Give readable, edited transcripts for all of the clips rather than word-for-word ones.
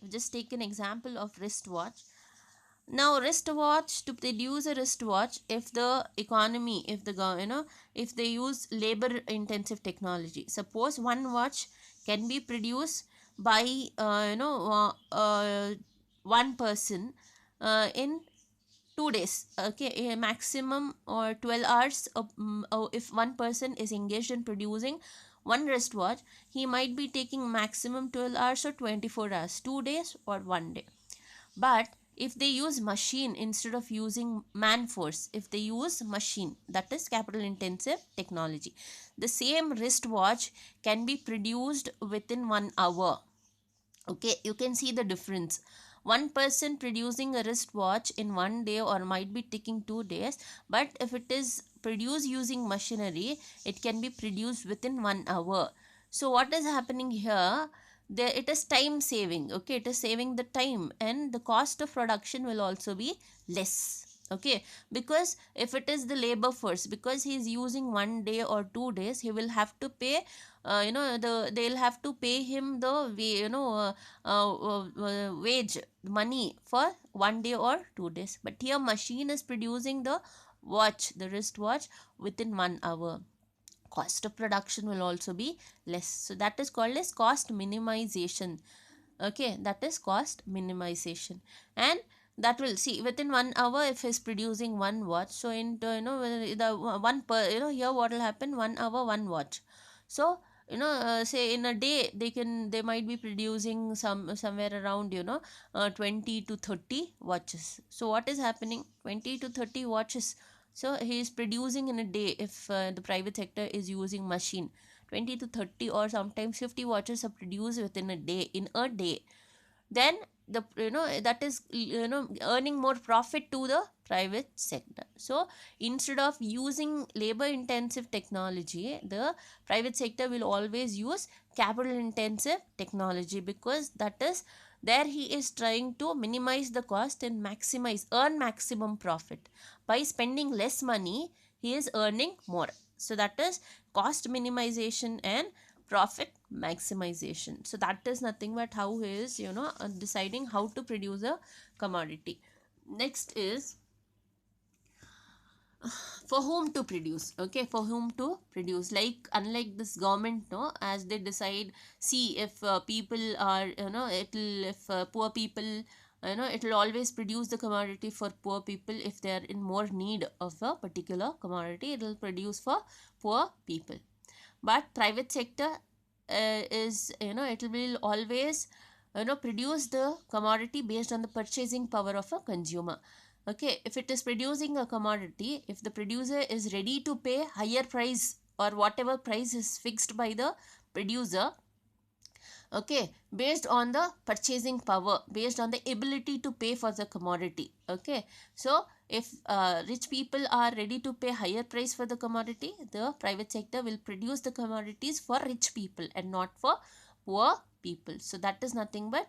just take an example of wristwatch. Now wristwatch, to produce a wristwatch, if the economy, if the if they use labor intensive technology, suppose one watch can be produced by one person in 2 days, okay, a maximum or 12 hours if one person is engaged in producing one wristwatch, he might be taking maximum 12 hours or 24 hours, 2 days or 1 day. But if they use machine instead of using man force, if they use machine, that is capital intensive technology, the same wristwatch can be produced within 1 hour. Okay, you can see the difference. One person producing a wristwatch in 1 day or might be taking 2 days, but if it is produced using machinery, it can be produced within 1 hour. So what is happening here, there it is time saving. Okay, it is saving the time, and the cost of production will also be less. Okay, because if it is the labor force, because he is using 1 day or 2 days, he will have to pay they'll have to pay him the wage money for 1 day or 2 days. But here machine is producing the watch, the wristwatch, within 1 hour. Cost of production will also be less. So that is called as cost minimization. Okay, that is cost minimization. And that will see within 1 hour if he's producing one watch. So in the one per here what will happen, 1 hour one watch. So say in a day they might be producing somewhere around 20 to 30 watches. So what is happening, 20 to 30 watches. So he is producing in a day, if the private sector is using machine, 20 to 30 or sometimes 50 watches are produced within a day, in a day. Then the that is earning more profit to the private sector. So instead of using labor intensive technology, the private sector will always use capital intensive technology, because that is there he is trying to minimize the cost and maximize, earn maximum profit. By spending less money, he is earning more. So that is cost minimization and profit maximization. So that is nothing but how he is deciding how to produce a commodity. Next is for whom to produce. Okay, for whom to produce, like unlike this government, no, as they decide, see if people are it'll if poor people, it'll always produce the commodity for poor people. If they are in more need of a particular commodity, it'll produce for poor people. But private sector is it will always produce the commodity based on the purchasing power of a consumer. Okay, if it is producing a commodity, if the producer is ready to pay higher price or whatever price is fixed by the producer, okay, based on the purchasing power, based on the ability to pay for the commodity. Okay, so if rich people are ready to pay higher price for the commodity, the private sector will produce the commodities for rich people and not for poor people. So that is nothing but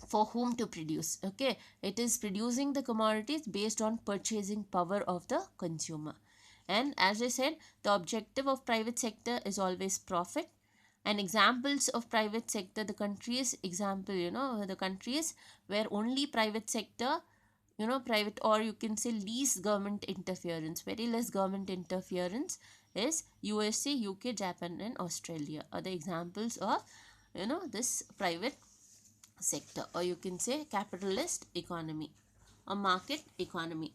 for whom to produce. Okay, it is producing the commodities based on purchasing power of the consumer. And as I said, the objective of private sector is always profit. And examples of private sector, the countries example, the countries where only private sector, private, or you can say least government interference, very less government interference, is USA, UK, Japan and Australia are the examples of this private sector, or you can say capitalist economy or market economy.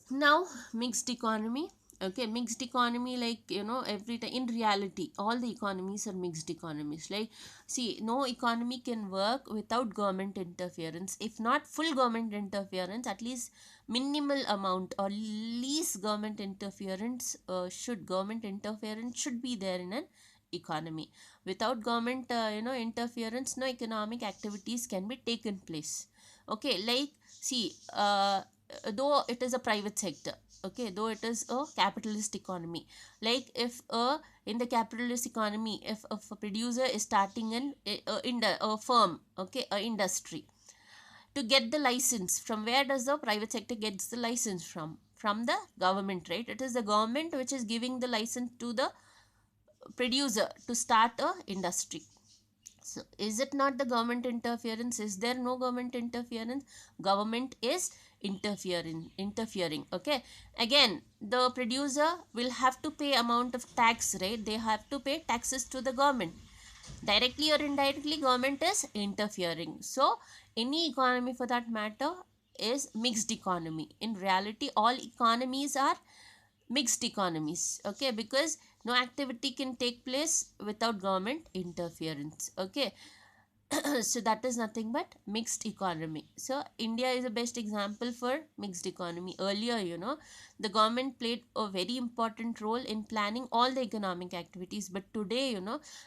Now mixed economy. Okay, mixed economy, like every time in reality all the economies are mixed economies. Like, see, no economy can work without government interference. If not full government interference, at least minimal amount or least government interference should be there in an economy. Without government interference, no economic activities can be taken place. Okay, like, see, though it is a private sector, okay, though it is a capitalist economy, like if in the capitalist economy, if a producer is starting a firm, okay, a industry, to get the license, from where does the private sector gets the license? From the government, right? It is the government which is giving the license to the producer to start a industry. So is it not the government interference? Is there no government interference? Government is interfering. Okay. Again, the producer will have to pay amount of tax, right? They have to pay taxes to the government. Directly or indirectly, government is interfering. So any economy for that matter is mixed economy. In reality, all economies are mixed economies, okay, because no activity can take place without government interference, okay. So that is nothing but mixed economy. So India is the best example for mixed economy. Earlier, the government played a very important role in planning all the economic activities, but today,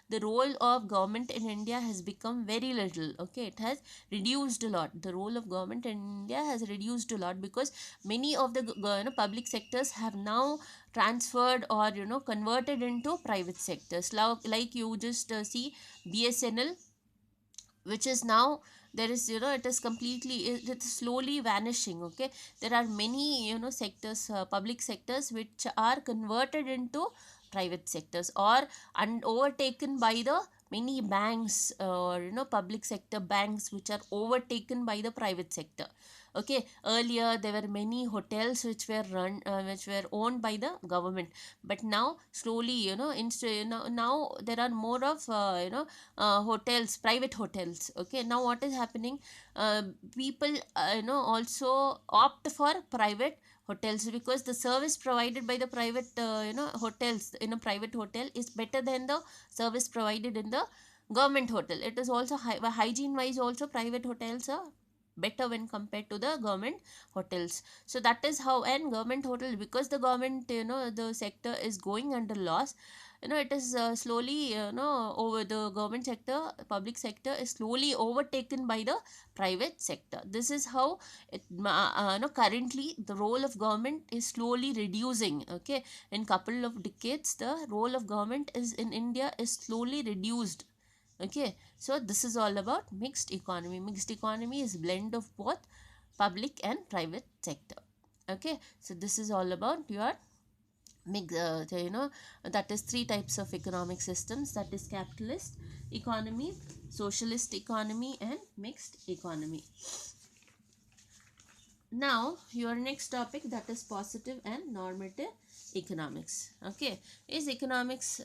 the role of government in India has become very little, okay. It has reduced a lot. The role of government in India has reduced a lot because many of the public sectors have now transferred or converted into private sectors. Like you just see BSNL, which is now, there is, it is completely, it's slowly vanishing, okay. There are many, sectors, public sectors, which are converted into private sectors, or overtaken by the many banks, or public sector banks, which are overtaken by the private sector, okay. Earlier there were many hotels which were run, which were owned by the government, but now slowly, now there are more of, hotels, private hotels, okay. Now what is happening, uh, people, also opt for private hotels, because the service provided by the private, hotels in a private hotel is better than the service provided in the government hotel. It is also hygiene wise also, private hotels are better when compared to the government hotels. So that is how. And government hotel, because the government, the sector is going under loss, it is slowly, over the government sector, public sector is slowly overtaken by the private sector. This is how it, currently the role of government is slowly reducing, okay. In couple of decades, the role of government is in India is slowly reduced, okay. So this is all about mixed economy. Mixed economy is blend of both public and private sector, okay. So this is all about your that is three types of economic systems, that is capitalist economy, socialist economy, and mixed economy. Now your next topic, that is positive and normative economics, okay. Is economics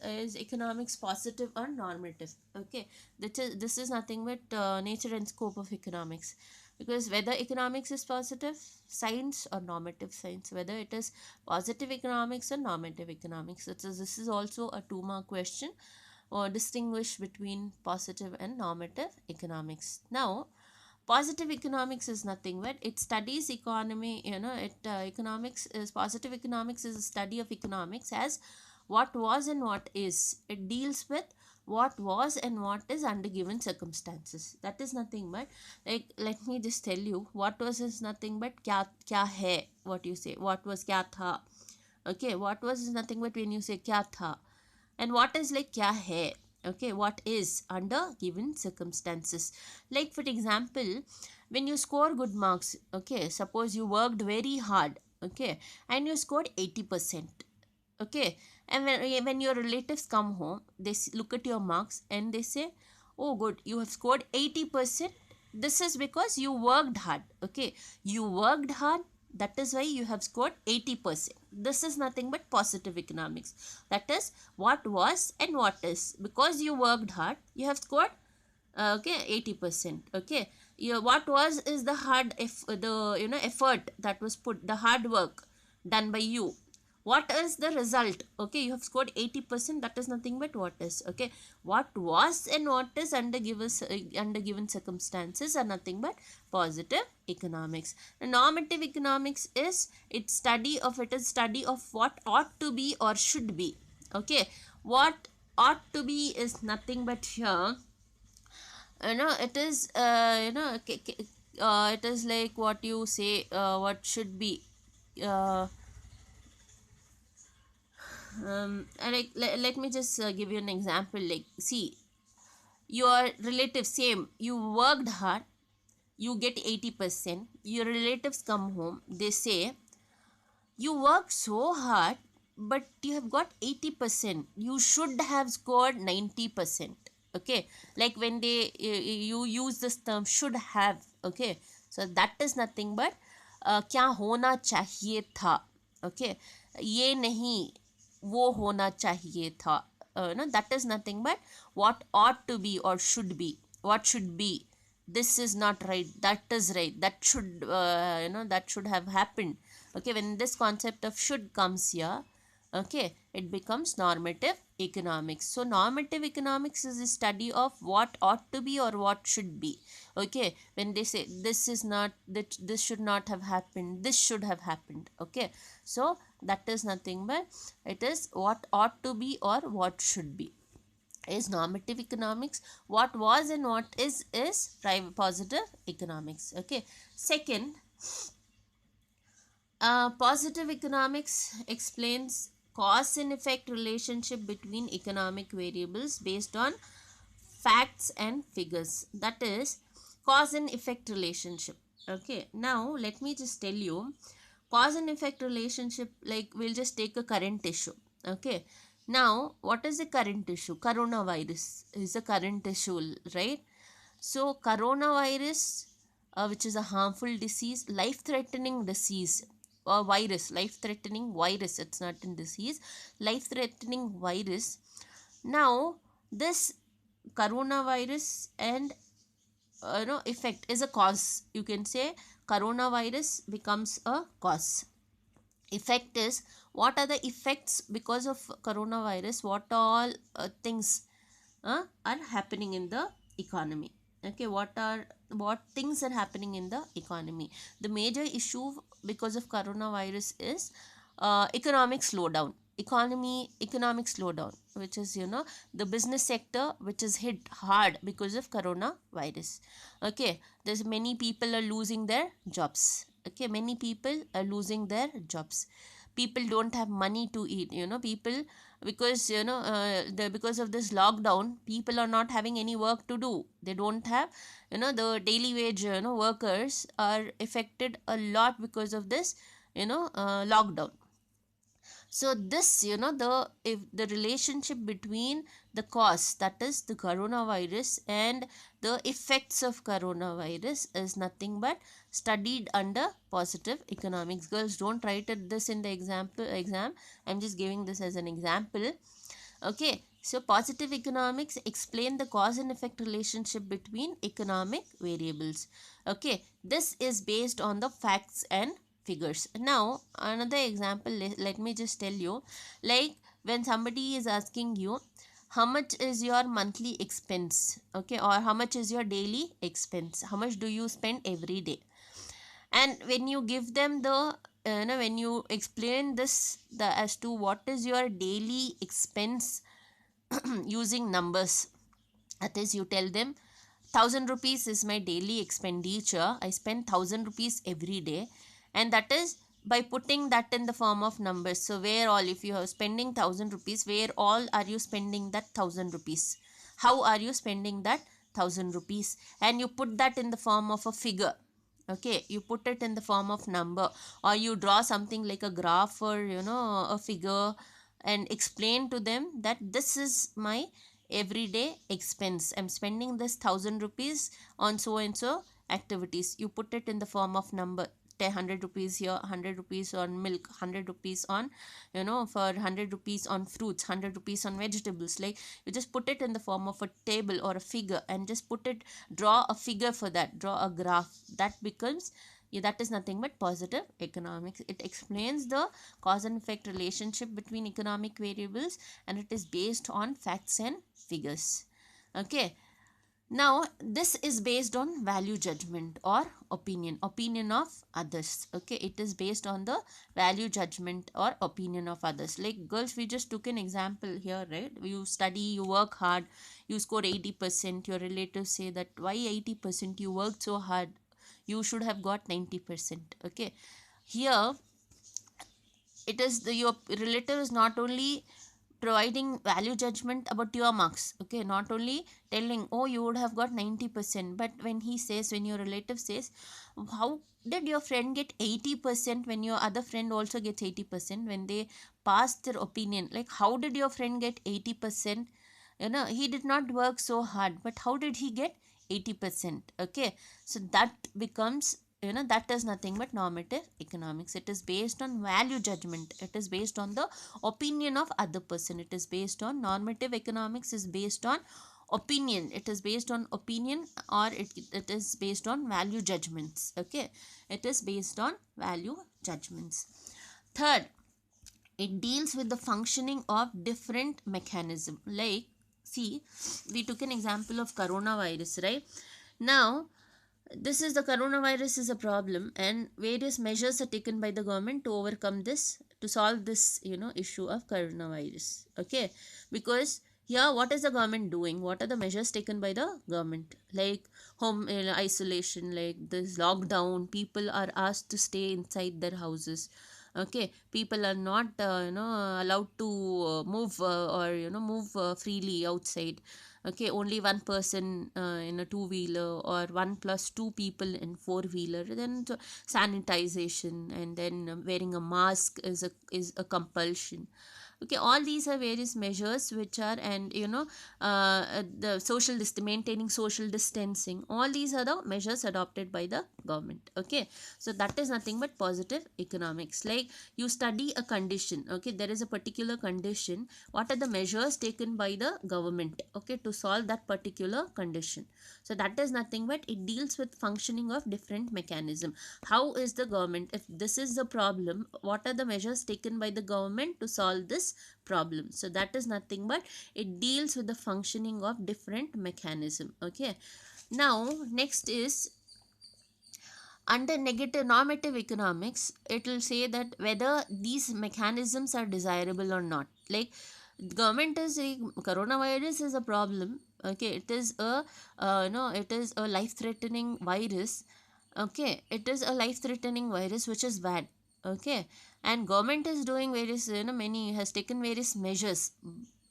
positive or normative, okay. This is nothing but nature and scope of economics, because whether economics is positive science or normative science, whether it is positive economics or normative economics, this is also a 2-mark question, or distinguish between positive and normative economics. Now positive economics is nothing but it studies economy, economics is, positive economics is a study of economics as what was and what is. It deals with what was and what is under given circumstances. That is nothing but, like, let me just tell you, what was is nothing but kya hai, what you say, what was kya tha, okay. What was is nothing but when you say kya tha, and what is like kya hai, okay, what is under given circumstances. Like for example, when you score good marks, okay, suppose you worked very hard, okay, and you scored 80%, okay, and when your relatives come home, they look at your marks and they say, oh good, you have scored 80%, this is because you worked hard, okay, you worked hard, that is why you have scored 80%. This is nothing but positive economics. That is what was and what is, because you worked hard, you have scored, okay, 80%, okay. What was is the hard, if the effort that was put, the hard work done by you. What is the result, okay, you have scored 80%, that is nothing but what is, okay. What was and what is under given circumstances are nothing but positive economics. And normative economics is it is study of what ought to be or should be, okay. What ought to be is nothing but here, it is it is like what you say, what should be, uh, like let me just give you an example. Like, see, your relative, same, you worked hard, you get 80%, your relatives come home, they say, you worked so hard, but you have got 80%, you should have scored 90%, Okay, like when they you use this term should have. Okay, so that is nothing but क्या होना चाहिए था. Okay, ये नहीं, वो होना चाहिए था. No, that is nothing but what ought to be or should be. What should be. This is not right. That is right. That should that should have happened. Okay, when this concept of should comes here, okay, it becomes normative economics. So normative economics is a study of what ought to be or what should be. Okay, when they say this is not, that this should not have happened, this should have happened. Okay, so that is nothing but it is what ought to be or what should be is normative economics. What was and what is private positive economics. Okay, second, positive economics explains cause and effect relationship between economic variables based on facts and figures. That is cause and effect relationship. Okay, now let me just tell you cause and effect relationship. Like we'll just take a current issue. Okay, now what is the current issue? Coronavirus is a current issue, right? So coronavirus, which is a harmful disease, life-threatening disease, or virus, life-threatening virus. It's not a disease, life-threatening virus. Now this coronavirus and effect is a cause. You can say coronavirus becomes a cause. Effect is what are the effects because of coronavirus? What all things are happening in the economy. Okay, what things are happening in the economy? The major issue because of coronavirus is economic slowdown. Economic slowdown, which is the business sector which is hit hard because of coronavirus. Okay, there's many people are losing their jobs. Okay, many people are losing their jobs. People don't have money to eat. People, because because of this lockdown, people are not having any work to do. They don't have, the daily wage workers are affected a lot because of this lockdown. So this, the if the relationship between the cause, that is the coronavirus, and the effects of coronavirus is nothing but studied under positive economics. Girls, don't write this in the exam. I'm just giving this as an example. Okay, so positive economics explain the cause and effect relationship between economic variables. Okay, this is based on the facts and figures. Now, another example, let me just tell you, like when somebody is asking you, how much is your monthly expense? Okay, or how much is your daily expense? How much do you spend every day? And when you give them the when you explain this as to what is your daily expense using numbers, that is, you tell them 1,000 rupees is my daily expenditure. I spend 1,000 rupees every day, and that is by putting that in the form of numbers. So where all, if you are spending 1,000 rupees, where all are you spending that 1,000 rupees? How are you spending that 1,000 rupees? And you put that in the form of a figure. Okay, you put it in the form of number, or you draw something like a graph or a figure, and explain to them that this is my everyday expense. I'm spending this 1,000 rupees on so and so activities. You put it in the form of number. 100 rupees here, 100 rupees on milk, 100 rupees on for 100 rupees on fruits, 100 rupees on vegetables. Like, you just put it in the form of a table or a figure, and just put it, draw a figure for that, draw a graph. That becomes, yeah, that is nothing but positive economics. It explains the cause and effect relationship between economic variables, and it is based on facts and figures. Okay, now this is based on value judgment or opinion of others. Okay, it is based on the value judgment or opinion of others. Like, girls, we just took an example here, right? You study, you work hard, you score 80%. Your relatives say that, why 80%? You worked so hard, you should have got 90%. Okay, here it is your relative is not only providing value judgment about your marks. Okay, not only telling, oh, you would have got 90%, but when he says, when your relative says, how did your friend get 80% when your other friend also gets 80%? When they pass their opinion, like, how did your friend get 80%? He did not work so hard, but how did he get 80%? Okay, so that becomes, that is nothing but normative economics. It is based on value judgment. It is based on the opinion of other person. It is based on normative economics is based on opinion. It is based on opinion, or it is based on value judgments. Okay, it is based on value judgments. Third, it deals with the functioning of different mechanism. Like, see, we took an example of coronavirus, right? Now, this is the coronavirus is a problem, and various measures are taken by the government to overcome this, to solve this, issue of coronavirus. Okay, because here, what is the government doing? What are the measures taken by the government? Like home isolation, like this lockdown, people are asked to stay inside their houses. Okay, people are not allowed to move, or move freely outside. Okay, only one person in a two wheeler, or one plus two people in four wheeler. Then sanitization, and then wearing a mask is a compulsion. Okay, all these are various measures which are, and the maintaining social distancing, all these are the measures adopted by the government. Okay, so that is nothing but positive economics. Like, you study a condition. Okay, there is a particular condition. What are the measures taken by the government, okay, to solve that particular condition? So that is nothing but it deals with functioning of different mechanism. How is the government, if this is the problem, what are the measures taken by the government to solve this problem? So that is nothing but it deals with the functioning of different mechanism. Okay, now next is, under negative normative economics, it will say that whether these mechanisms are desirable or not. Like, government is saying coronavirus is a problem. Okay, it is a it is a life threatening virus. Okay, it is a life threatening virus which is bad. Okay, and government is doing various, many has taken various measures.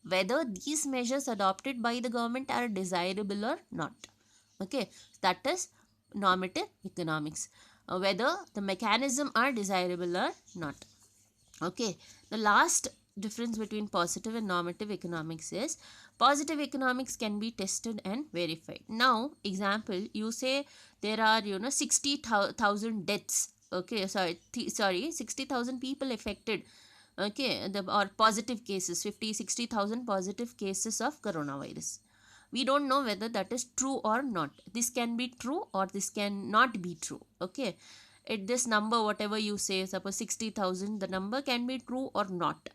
Whether these measures adopted by the government are desirable or not. Okay, that is normative economics. Whether the mechanism are desirable or not. Okay, the last difference between positive and normative economics is, positive economics can be tested and verified. Now, example, you say there are 60,000 deaths. Okay, sorry, 60,000 people affected. Okay, or positive cases, 60,000 positive cases of coronavirus. We don't know whether that is true or not. This can be true, or this can not be true. Okay, at this number, whatever you say, suppose 60,000, the number can be true or not.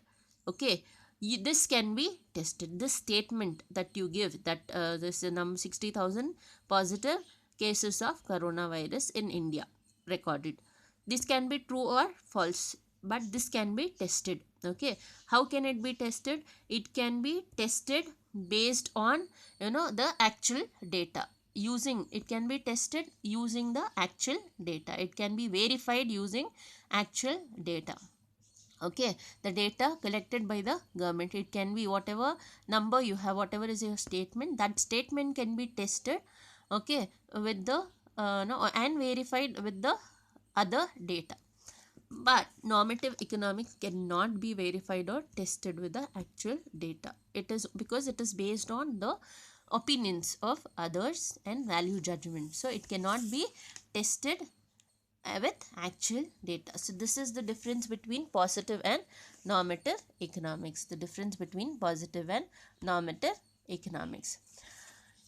Okay, this can be tested. This statement that you give, that this number 60,000 positive cases of coronavirus in India recorded, this can be true or false, but this can be tested. Okay, how can it be tested? It can be tested based on the actual data. Using, it can be tested using the actual data. It can be verified using actual data. Okay, the data collected by the government. It can be whatever number you have, whatever is your statement, that statement can be tested. Okay, with the no, and verified with the other data. But normative economics cannot be verified or tested with the actual data. It is because it is based on the opinions of others and value judgment. So it cannot be tested with actual data. So this is the difference between positive and normative economics. The difference between positive and normative economics.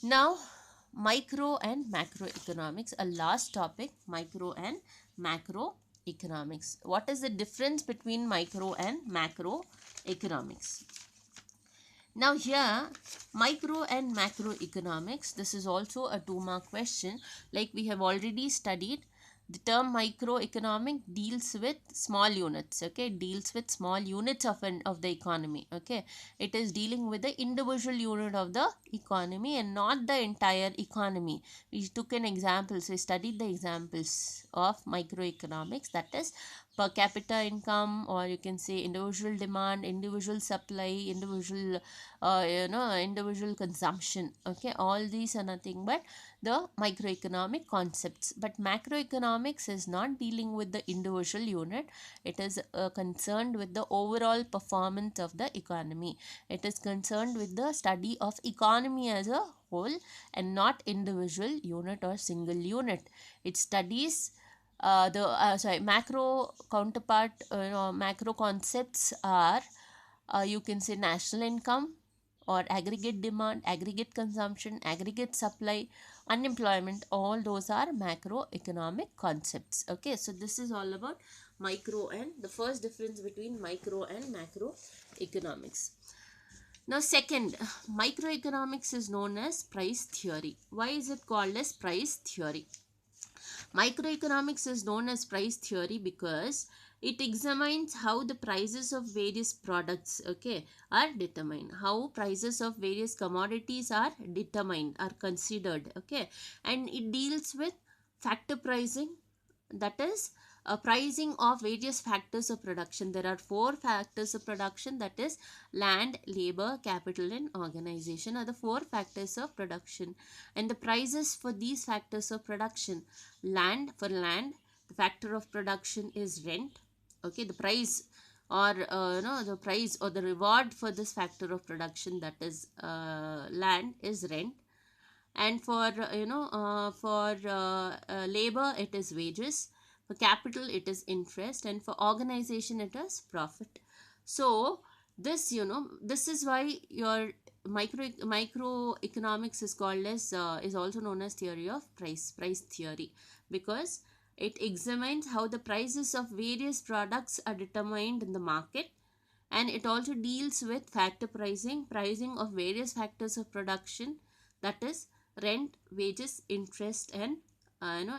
Now, micro and macroeconomics, a last topic, micro and macroeconomics. What is the difference between micro and macroeconomics? Now here, micro and macroeconomics, this is also a 2-mark question. Like we have already studied, the term microeconomic deals with small units. Okay, deals with small units of the economy. Okay, it is dealing with the individual unit of the economy and not the entire economy. We took an example, so we studied the examples of microeconomics, that is per capita income, or you can say individual demand, individual supply, individual individual consumption. Okay, all these are nothing but the microeconomic concepts. But macroeconomics is not dealing with the individual unit. It is concerned with the overall performance of the economy. It is concerned with the study of economy as a whole and not individual unit or single unit. It studies the macro counterpart. Macro concepts are, you can say, national income or aggregate demand, aggregate consumption, aggregate supply, unemployment. All those are macroeconomic concepts. Okay, so this is all about micro and the first difference between micro and macro economics. Now, second, microeconomics is known as price theory. Why is it called as price theory? Microeconomics is known as price theory because it examines how the prices of various products, okay, are determined, how prices of various commodities are determined, are considered, okay, and it deals with factor pricing, that is pricing of various factors of production. There are four factors of production, that is land, labor, capital and organization are the four factors of production, and the prices for these factors of production. Land, for land, the factor of production is rent. Okay, the price or the price or the reward for this factor of production, that is land, is rent. And for labor it is wages, for capital it is interest, and for organization it is profit. So this, this is why your microeconomics is called as is also known as theory of price theory, because it examines how the prices of various products are determined in the market, and it also deals with factor pricing of various factors of production, that is rent, wages, interest and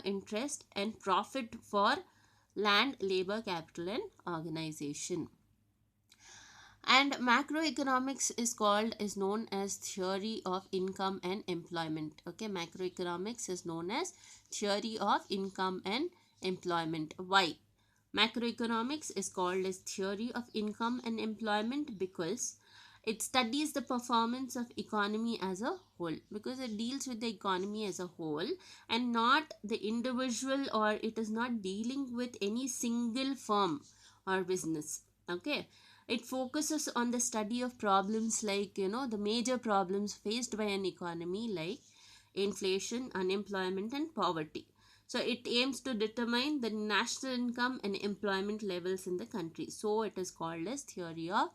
interest and profit for land, labor, capital and organization. And macroeconomics is known as theory of income and employment. Okay, macroeconomics is known as theory of income and employment. Why macroeconomics is called as theory of income and employment? Because it studies the performance of economy as a whole, because it deals with the economy as a whole and not the individual, or it is not dealing with any single firm or business. Okay, it focuses on the study of problems like, the major problems faced by an economy, like inflation, unemployment and poverty. So it aims to determine the national income and employment levels in the country. So it is called as theory of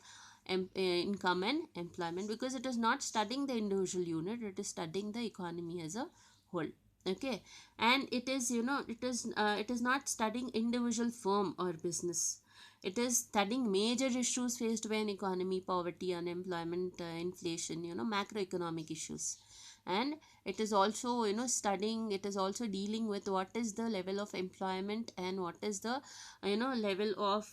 income and employment, because it is not studying the individual unit, it is studying the economy as a whole. Okay, and it is, it is not studying individual firm or business. It is studying major issues faced by an economy: poverty, unemployment, inflation, macroeconomic issues. And it is also, studying, it is also dealing with what is the level of employment and what is the, level of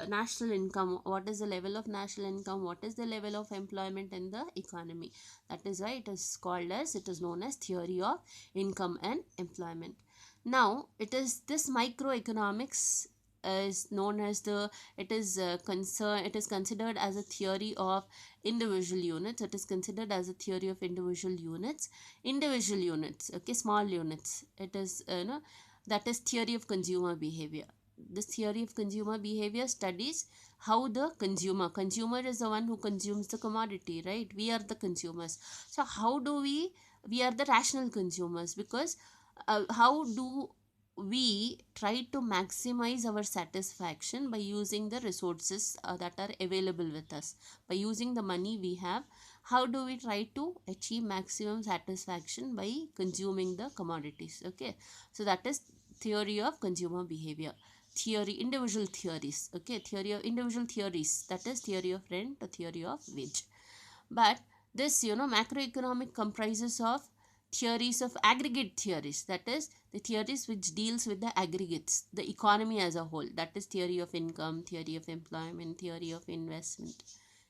national income, what is the level of national income, what is the level of employment in the economy. That is why it is called as, it is known as theory of income and employment. Now it is this microeconomics is known as the, it is considered as a theory of individual units. It is considered as a theory of individual units, okay, small units. It is, that is theory of consumer behavior. This theory of consumer behavior studies how the consumer is the one who consumes the commodity, right? We are the consumers. So how do we are the rational consumers, because how do we try to maximize our satisfaction by using the resources that are available with us, by using the money we have. How do we try to achieve maximum satisfaction by consuming the commodities? Okay, so that is theory of consumer behavior. Theory, individual theories. Okay, theory of individual theories, that is theory of rent or theory of wage. But this, macroeconomic comprises of theories of aggregate theories, that is the theories which deals with the aggregates, the economy as a whole, that is theory of income, theory of employment, theory of investment,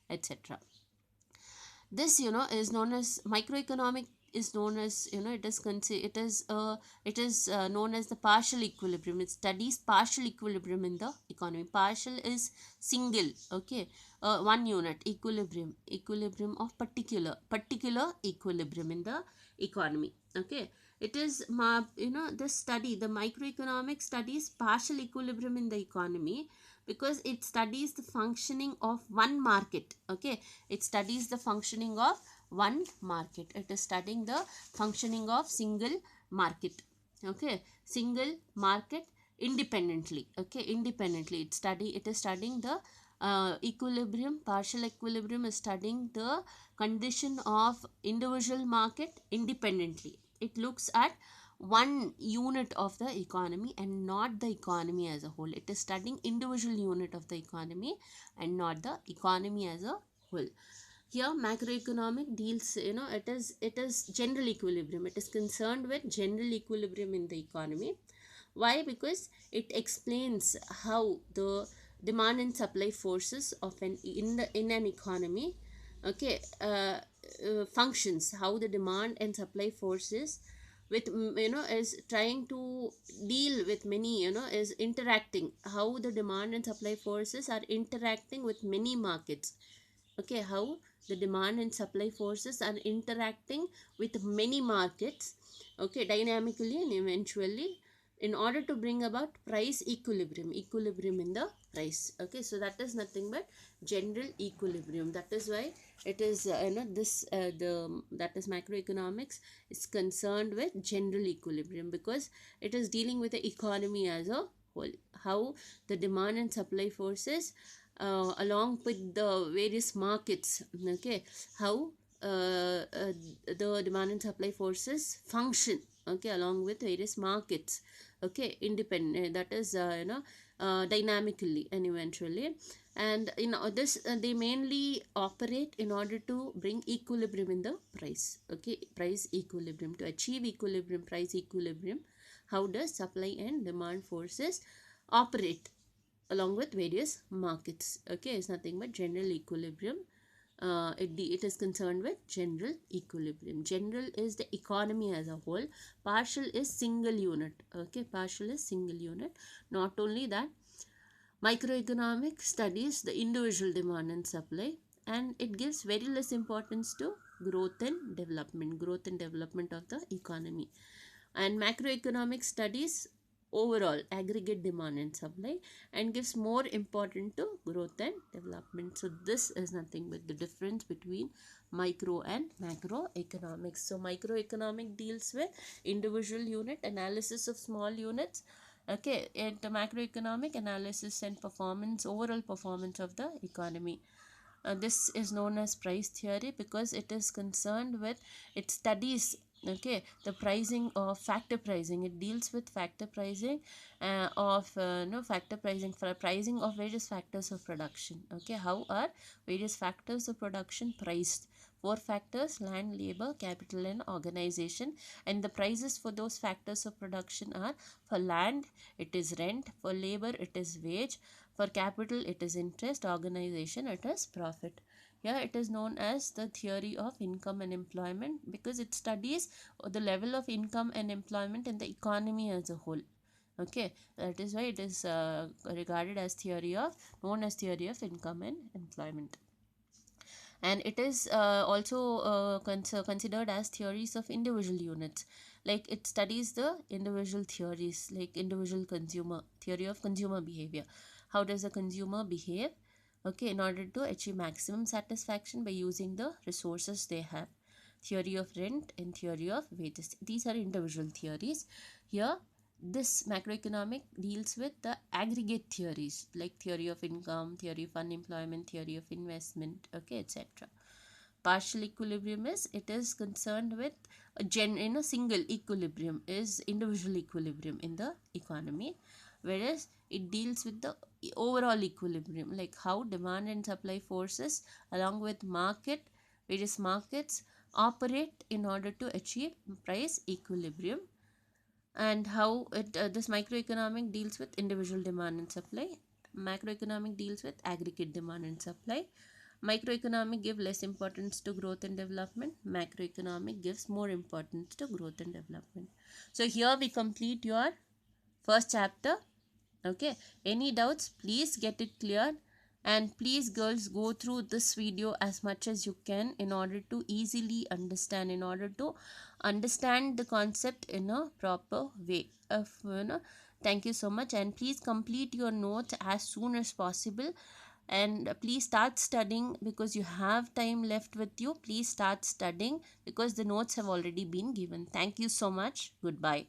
etc. This, is known as microeconomic is known as, it is known as the partial equilibrium. It studies partial equilibrium in the economy. Partial is single, okay, one unit equilibrium, equilibrium of particular equilibrium in the economy. Okay, it is this study, the microeconomic studies partial equilibrium in the economy, because it studies the functioning of one market. Okay, it studies the functioning of one market. It is studying the functioning of single market. Okay, single market independently. Okay, independently it is studying the equilibrium. Partial equilibrium is studying the condition of individual market independently. It looks at one unit of the economy and not the economy as a whole. It is studying individual unit of the economy and not the economy as a whole. Here macroeconomic deals, it is general equilibrium. It is concerned with general equilibrium in the economy. Why? Because it explains how the demand and supply forces of in an economy, okay, functions, how the demand and supply forces with is trying to deal with many, is interacting, how the demand and supply forces are interacting with many markets. Okay, how the demand and supply forces are interacting with many markets, okay, dynamically and eventually, in order to bring about price equilibrium in the price. Okay, so that is nothing but general equilibrium. That is why it is this the that is macroeconomics is concerned with general equilibrium, because it is dealing with the economy as a whole, how the demand and supply forces along with the various markets, okay, how the demand and supply forces function, okay, along with various markets, okay, independent, that is dynamically and eventually. And this they mainly operate in order to bring equilibrium in the price. Okay, price equilibrium, to achieve equilibrium, price equilibrium, how does supply and demand forces operate along with various markets. Okay, it's nothing but general equilibrium. It is concerned with general equilibrium. General is the economy as a whole. Partial is single unit. Okay, partial is single unit. Not only that, microeconomic studies the individual demand and supply, and it gives very less importance to growth and development of the economy. And macroeconomic studies overall aggregate demand and supply, and gives more importance to growth and development. So this is nothing but the difference between micro and macroeconomics. So microeconomic deals with individual unit analysis of small units, okay, and the macroeconomic analysis and performance, overall performance of the economy. This is known as price theory because it is concerned with, it studies, okay, the pricing of factor pricing. It deals with factor pricing of no factor pricing for pricing of various factors of production. Okay, how are various factors of production priced? Four factors: land, labor, capital, and organization. And the prices for those factors of production are: for land it is rent, for labor it is wage, for capital it is interest, organization it is profit. Here it is known as the theory of income and employment because it studies the level of income and employment in the economy as a whole. Okay, that is why it is regarded as theory of, known as theory of income and employment. And it is also considered as theories of individual units. Like it studies the individual theories, like individual consumer theory of consumer behavior. How does the consumer behave, okay, in order to achieve maximum satisfaction by using the resources they have? Theory of rent and theory of wages, these are individual theories. Here this macroeconomic deals with the aggregate theories like theory of income, theory of unemployment, theory of investment, okay, etc. Partial equilibrium is, it is concerned with a single equilibrium is individual equilibrium in the economy, whereas it deals with the overall equilibrium, like how demand and supply forces along with various markets operate in order to achieve price equilibrium. And how this microeconomic deals with individual demand and supply, macroeconomic deals with aggregate demand and supply. Microeconomic give less importance to growth and development. Macroeconomic gives more importance to growth and development. So here we complete your first chapter. Okay, any doubts, please get it cleared, and please girls go through this video as much as you can in order to easily understand, in order to understand the concept in a proper way of, thank you so much, and please complete your notes as soon as possible, and please start studying because you have time left with you. Please start studying because the notes have already been given. Thank you so much. Goodbye.